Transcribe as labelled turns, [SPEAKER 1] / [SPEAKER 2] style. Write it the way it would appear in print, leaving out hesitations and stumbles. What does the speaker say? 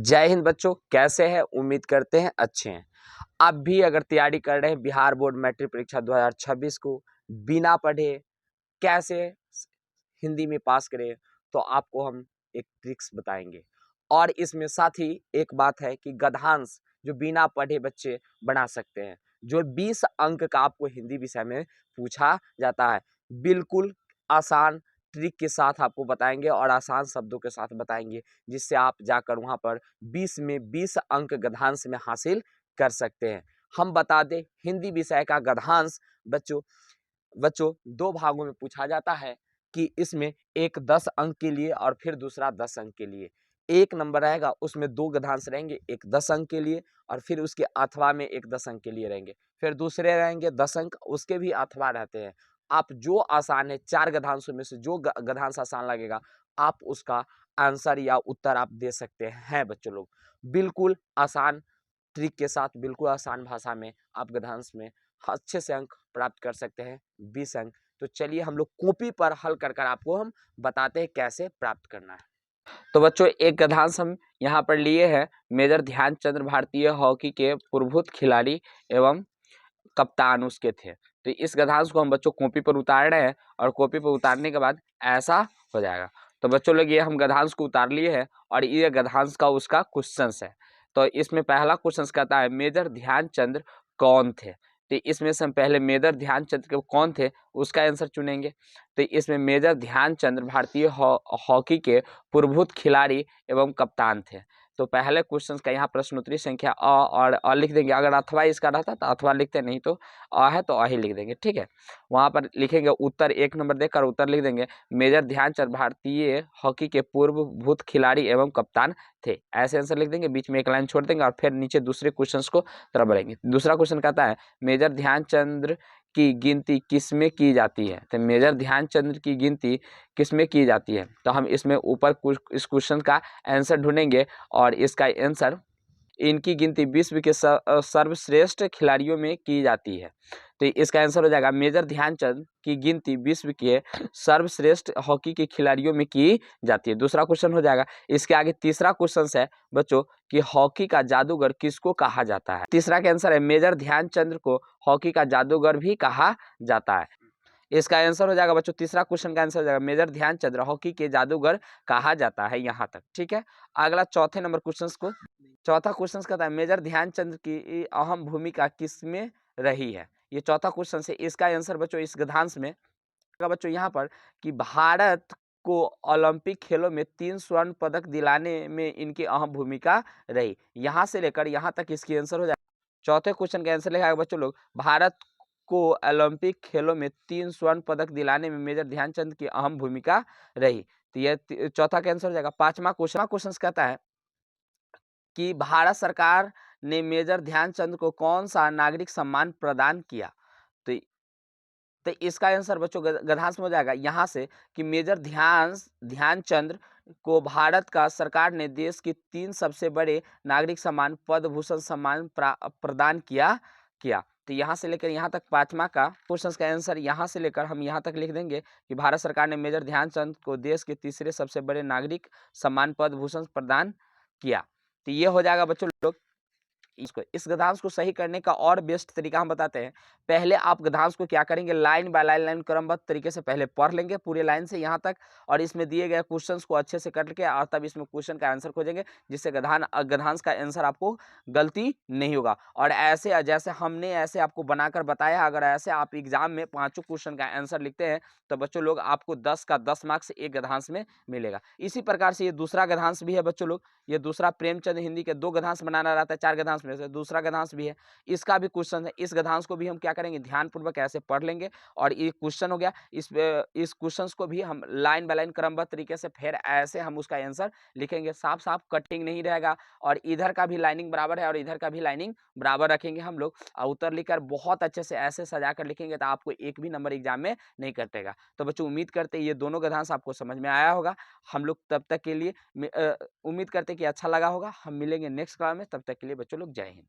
[SPEAKER 1] जय हिंद बच्चों, कैसे हैं? उम्मीद करते हैं अच्छे हैं। आप भी अगर तैयारी कर रहे हैं बिहार बोर्ड मैट्रिक परीक्षा 2026 को बिना पढ़े कैसे हिंदी में पास करें, तो आपको हम एक ट्रिक्स बताएंगे। और इसमें साथ ही एक बात है कि गद्यांश जो बिना पढ़े बच्चे बना सकते हैं, जो 20 अंक का आपको हिंदी विषय में पूछा जाता है, बिल्कुल आसान ट्रिक के साथ आपको बताएंगे और आसान शब्दों के साथ बताएंगे, जिससे आप जाकर वहां पर 20 में 20 अंक गद्यांश में हासिल कर सकते हैं। हम बता दें, हिंदी विषय का गद्यांश बच्चों बच्चों दो भागों में पूछा जाता है कि इसमें एक 10 अंक के लिए और फिर दूसरा 10 अंक के लिए। एक नंबर रहेगा, उसमें दो गद्यांश रहेंगे, एक 10 अंक के लिए और फिर उसके अथवा में एक 10 अंक के लिए रहेंगे। फिर दूसरे रहेंगे 10 अंक, उसके भी अथवा रहते हैं। आप जो आसान है, चार गद्यांशों में से जो गद्यांश आसान लगेगा, आप उसका आंसर या उत्तर आप दे सकते हैं बच्चों लोग। बिल्कुल आसान ट्रिक के साथ, बिल्कुल आसान भाषा में आप गद्यांश में अच्छे से अंक प्राप्त कर सकते हैं, 20 अंक। तो चलिए हम लोग कॉपी पर हल कर कर आपको हम बताते हैं कैसे प्राप्त करना है। तो बच्चों एक गद्यांश हम यहाँ पर लिए हैं, मेजर ध्यानचंद्र भारतीय हॉकी के पूर्वभूत खिलाड़ी एवं कप्तान उसके थे। तो इस गद्यांश को हम बच्चों कॉपी पर उतार रहे हैं और कॉपी पर उतारने के बाद ऐसा हो जाएगा। तो बच्चों लोग ये हम गद्यांश को उतार लिए हैं और ये गद्यांश का उसका क्वेश्चन है। तो इसमें पहला क्वेश्चन कहता है मेजर ध्यानचंद्र कौन थे। तो इसमें से हम पहले मेजर ध्यानचंद्र के कौन थे उसका आंसर चुनेंगे। तो इसमें मेजर ध्यानचंद्र भारतीय हॉकी के पूर्वभूत खिलाड़ी एवं कप्तान थे। तो पहले क्वेश्चन का यहाँ प्रश्नोत्तरी संख्या अ और अ लिख देंगे। अगर अथवा इसका रहता तो अथवा लिखते, नहीं तो अ है तो अ ही लिख देंगे, ठीक है। वहाँ पर लिखेंगे उत्तर, एक नंबर देकर उत्तर लिख देंगे मेजर ध्यानचंद भारतीय हॉकी के पूर्वभूत खिलाड़ी एवं कप्तान थे, ऐसे आंसर लिख देंगे। बीच में एक लाइन छोड़ देंगे और फिर नीचे दूसरे क्वेश्चन को तरफ बढ़ेंगे। दूसरा क्वेश्चन कहता है मेजर ध्यानचंद्र की गिनती किसमें की जाती है। तो मेजर ध्यानचंद्र की गिनती किसमें की जाती है, तो हम इसमें ऊपर इस क्वेश्चन का आंसर ढूंढेंगे और इसका आंसर इनकी गिनती विश्व के सर्वश्रेष्ठ खिलाड़ियों में की जाती है। तो इसका आंसर हो जाएगा मेजर ध्यानचंद की गिनती विश्व के सर्वश्रेष्ठ हॉकी के खिलाड़ियों में की जाती है। दूसरा क्वेश्चन हो जाएगा। इसके आगे तीसरा क्वेश्चन है बच्चों कि हॉकी का जादूगर किसको कहा जाता है। तीसरा का आंसर है मेजर ध्यानचंद को हॉकी का जादूगर भी कहा जाता है। इसका आंसर हो जाएगा बच्चों, तीसरा क्वेश्चन का आंसर हो जाएगा मेजर ध्यानचंद हॉकी के जादूगर कहा जाता है, यहाँ तक, ठीक है। अगला चौथे नंबर क्वेश्चन को, चौथा क्वेश्चन कहता है मेजर ध्यानचंद की अहम भूमिका किसमें रही है। ये चौथा क्वेश्चन है। इसका आंसर बच्चों इस गद्यांश में बच्चों यहाँ पर कि भारत को ओलंपिक खेलों में 3 स्वर्ण पदक दिलाने में इनकी अहम भूमिका रही। यहाँ से लेकर यहाँ तक इसकी आंसर हो जाएगा। चौथे क्वेश्चन का आंसर लिखा है बच्चों लोग, भारत को ओलंपिक खेलों में 3 स्वर्ण पदक दिलाने में मेजर ध्यानचंद की अहम भूमिका रही। तो यह चौथा का आंसर हो जाएगा। पांचवा क्वेश्चन कहता है कि भारत सरकार ने मेजर ध्यानचंद को कौन सा नागरिक सम्मान प्रदान किया। तो इसका आंसर बच्चों गद्यांश में हो जाएगा यहाँ से कि मेजर ध्यानचंद को भारत का सरकार ने देश की 3 सबसे बड़े नागरिक सम्मान पद्म भूषण सम्मान प्रदान किया। तो यहाँ से लेकर यहाँ तक पांचवा का क्वेश्चन का आंसर यहाँ से लेकर हम यहाँ तक लिख देंगे कि भारत सरकार ने मेजर ध्यानचंद को देश के तीसरे सबसे बड़े नागरिक सम्मान पद्म भूषण प्रदान किया। तो ये हो जाएगा बच्चों लोग। इस गद्यांश को सही करने का और बेस्ट तरीका हम बताते हैं। पहले आप गद्यांश को क्या करेंगे, लाइन बाय लाइन क्रमबद्ध तरीके से पहले पढ़ लेंगे पूरे लाइन से यहाँ तक, और इसमें दिए गए क्वेश्चंस को अच्छे से करके और तब इसमें क्वेश्चन का आंसर खोजेंगे, जिससे गद्यांश का आंसर आपको गलती नहीं होगा। और ऐसे जैसे हमने ऐसे आपको बनाकर बताया, अगर ऐसे आप एग्जाम में 5 क्वेश्चन का आंसर लिखते हैं तो बच्चों लोग आपको 10 का 10 मार्क्स एक गद्यांश में मिलेगा। इसी प्रकार से ये दूसरा गद्यांश भी है बच्चों लोग। ये दूसरा प्रेमचंद हिंदी के 2 गद्यांश बनाना रहता है, 4 गद्यांश में से दूसरा गद्यांश भी है। इसका भी क्वेश्चन है। इस गद्यांश को भी हम क्या करेंगे, ध्यानपूर्वक ऐसे पढ़ लेंगे और ये क्वेश्चन हो गया। इस क्वेश्चंस को भी हम लाइन बाय लाइन क्रमबद्ध तरीके से फिर ऐसे हम उसका आंसर लिखेंगे। साफ साफ कटिंग नहीं रहेगा और इधर का भी लाइनिंग बराबर है और इधर का भी लाइनिंग बराबर रखेंगे हम लोग। उत्तर लिखकर बहुत अच्छे से ऐसे सजा कर लिखेंगे तो आपको एक भी नंबर एग्जाम में नहीं कटेगा। तो बच्चों उम्मीद करते हैं ये दोनों गद्यांश आपको समझ में आया होगा। हम लोग तब तक के लिए उम्मीद करते हैं कि अच्छा लगा होगा। हम मिलेंगे नेक्स्ट क्लास में, तब तक के लिए बच्चों लोग जय हिंद।